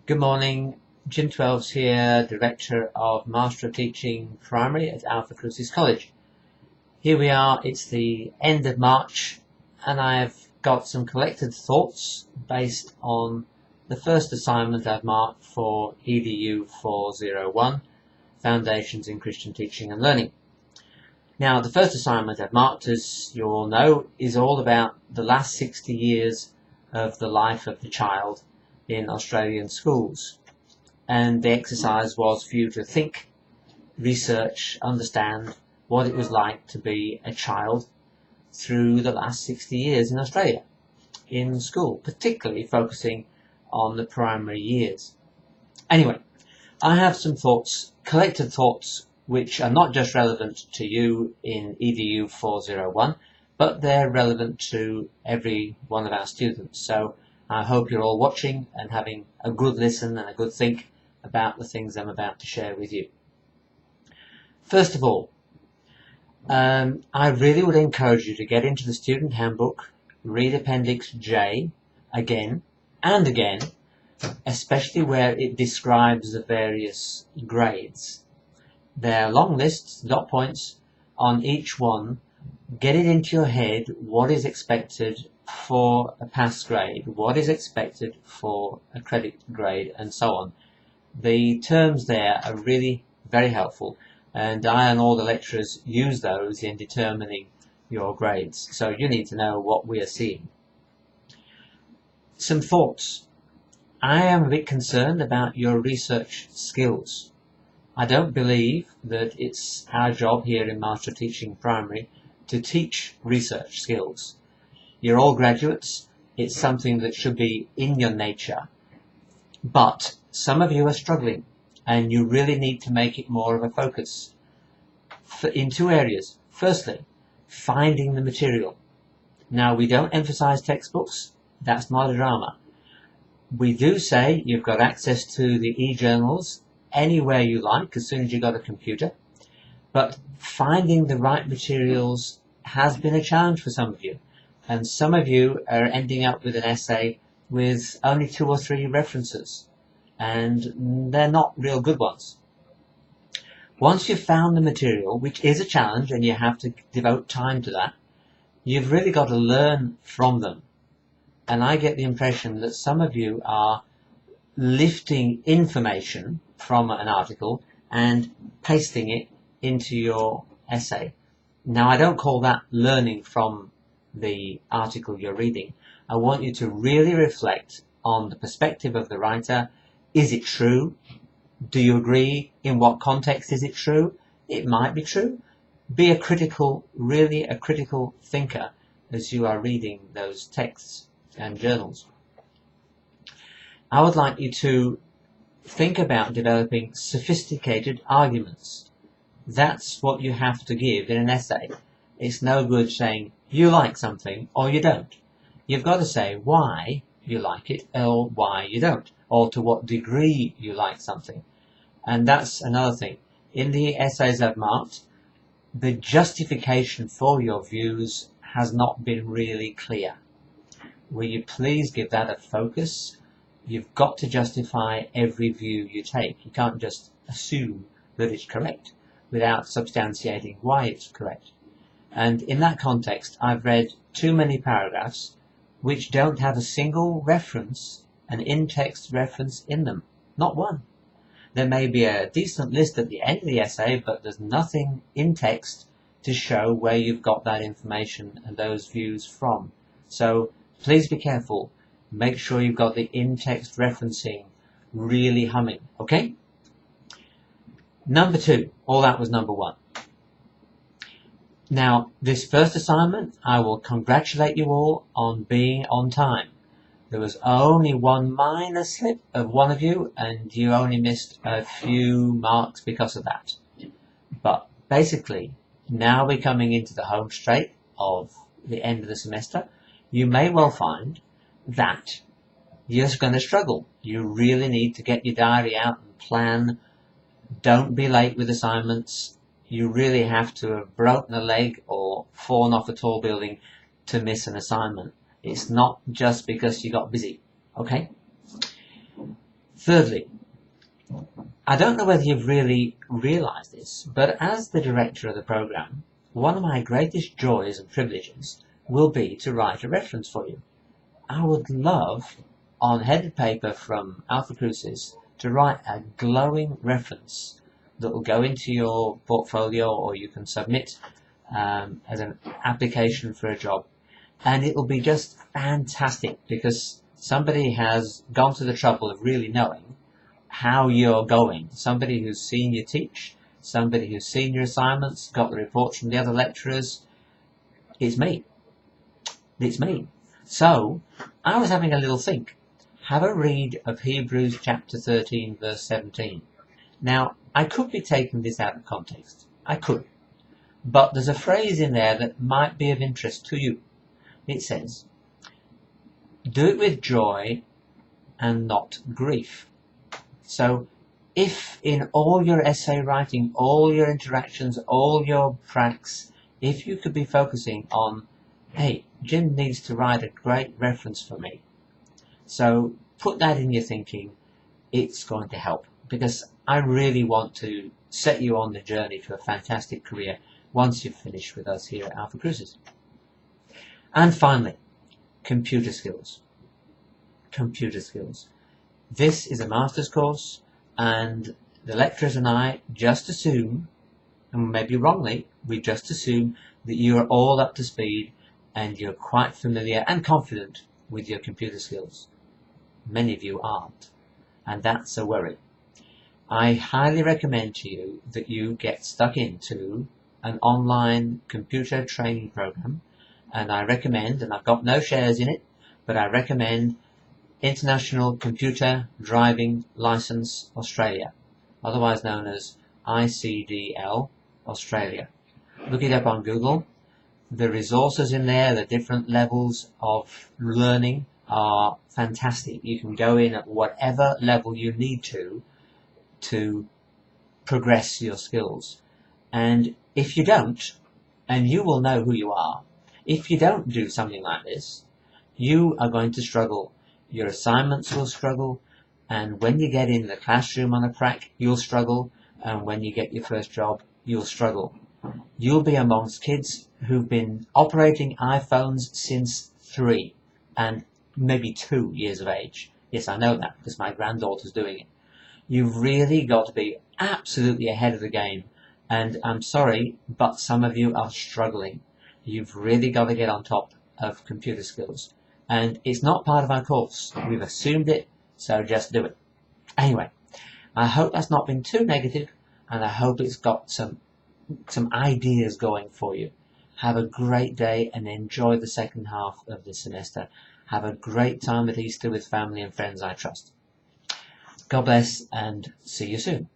Good morning, Jim 12's here, Director of Master of Teaching Primary at Alpha Crucis College. Here we are, it's the end of March, and I've got some collected thoughts based on the first assignment I've marked for EDU401 Foundations in Christian Teaching and Learning. Now, the first assignment I've marked, as you all know, is all about the last 60 years of the life of the child in Australian schools, and the exercise was for you to think, research, understand what it was like to be a child through the last 60 years in Australia in school, particularly focusing on the primary years. Anyway, I have some thoughts, collected thoughts, which are not just relevant to you in EDU 401, but they're relevant to every one of our students. So I hope you're all watching and having a good listen and a good think about the things I'm about to share with you. First of all, I really would encourage you to get into the student handbook, read Appendix J again and again, especially where it describes the various grades. There are long lists, dot points on each one. Get it into your head what is expected for a pass grade, what is expected for a credit grade, and so on. The terms there are really very helpful, and I and all the lecturers use those in determining your grades. So you need to know what we are seeing. Some thoughts. I am a bit concerned about your research skills. I don't believe that it's our job here in Master Teaching Primary to teach research skills. You're all graduates. It's something that should be in your nature. But some of you are struggling, and you really need to make it more of a focus in two areas. Firstly, finding the material. Now, we don't emphasize textbooks. That's not a drama. We do say you've got access to the e-journals anywhere you like as soon as you've got a computer. But finding the right materials has been a challenge for some of you. And some of you are ending up with an essay with only 2 or 3 references, and they're not real good ones. Once you've found the material, which is a challenge and you have to devote time to that, you've really got to learn from them. And I get the impression that some of you are lifting information from an article and pasting it into your essay. Now, I don't call that learning from the article you're reading. I want you to really reflect on the perspective of the writer. Is it true? Do you agree? In what context is it true? It might be true. Be a critical, really a critical thinker as you are reading those texts and journals. I would like you to think about developing sophisticated arguments. That's what you have to give in an essay. It's no good saying you like something or you don't. You've got to say why you like it or why you don't, or to what degree you like something. And that's another thing. In the essays I've marked, the justification for your views has not been really clear. Will you please give that a focus? You've got to justify every view you take. You can't just assume that it's correct without substantiating why it's correct. And in that context, I've read too many paragraphs which don't have a single reference, an in-text reference in them. Not one. There may be a decent list at the end of the essay, but there's nothing in text to show where you've got that information and those views from. So please be careful. Make sure you've got the in-text referencing really humming, okay? Number 2, all that was number 1. Now, this first assignment, I will congratulate you all on being on time. There was only one minor slip of one of you, and you only missed a few marks because of that. But basically, now we're coming into the home straight of the end of the semester, you may well find that you're going to struggle. You really need to get your diary out and plan. Don't be late with assignments. You really have to have broken a leg or fallen off a tall building to miss an assignment. It's not just because you got busy, okay? Thirdly, I don't know whether you've really realised this, but as the director of the programme, one of my greatest joys and privileges will be to write a reference for you. I would love, on headed paper from Alpha Cruises, to write a glowing reference that will go into your portfolio, or you can submit as an application for a job. And it will be just fantastic because somebody has gone to the trouble of really knowing how you're going. Somebody who's seen you teach, somebody who's seen your assignments, got the reports from the other lecturers. It's me. It's me. So, I was having a little think. Have a read of Hebrews chapter 13, verse 17. Now, I could be taking this out of context. I could. But there's a phrase in there that might be of interest to you. It says, "Do it with joy and not grief." So, if in all your essay writing, all your interactions, all your pracs, if you could be focusing on, hey, Jim needs to write a great reference for me. So put that in your thinking. It's going to help because I really want to set you on the journey to a fantastic career once you've finished with us here at Alpha Cruises. And finally, computer skills. Computer skills. This is a master's course, and the lecturers and I just assume, and maybe wrongly, we just assume that you are all up to speed and you're quite familiar and confident with your computer skills. Many of you aren't, and that's a worry. I highly recommend to you that you get stuck into an online computer training program, and I recommend, and I've got no shares in it, but I recommend International Computer Driving License Australia, otherwise known as ICDL Australia. Look it up on Google. The resources in there, the different levels of learning are fantastic. You can go in at whatever level you need to progress your skills. And if you don't, and you will know who you are, if you don't do something like this, you are going to struggle. Your assignments will struggle, and when you get in the classroom on a prac, you'll struggle, and when you get your first job, you'll struggle. You'll be amongst kids who've been operating iPhones since 3 and maybe 2 years of age. Yes, I know that because my granddaughter's doing it. You've really got to be absolutely ahead of the game, and I'm sorry, but some of you are struggling. You've really got to get on top of computer skills. And it's not part of our course. We've assumed it, so just do it. Anyway, I hope that's not been too negative, and I hope it's got some ideas going for you. Have a great day and enjoy the second half of the semester. Have a great time at Easter with family and friends, I trust. God bless, and see you soon.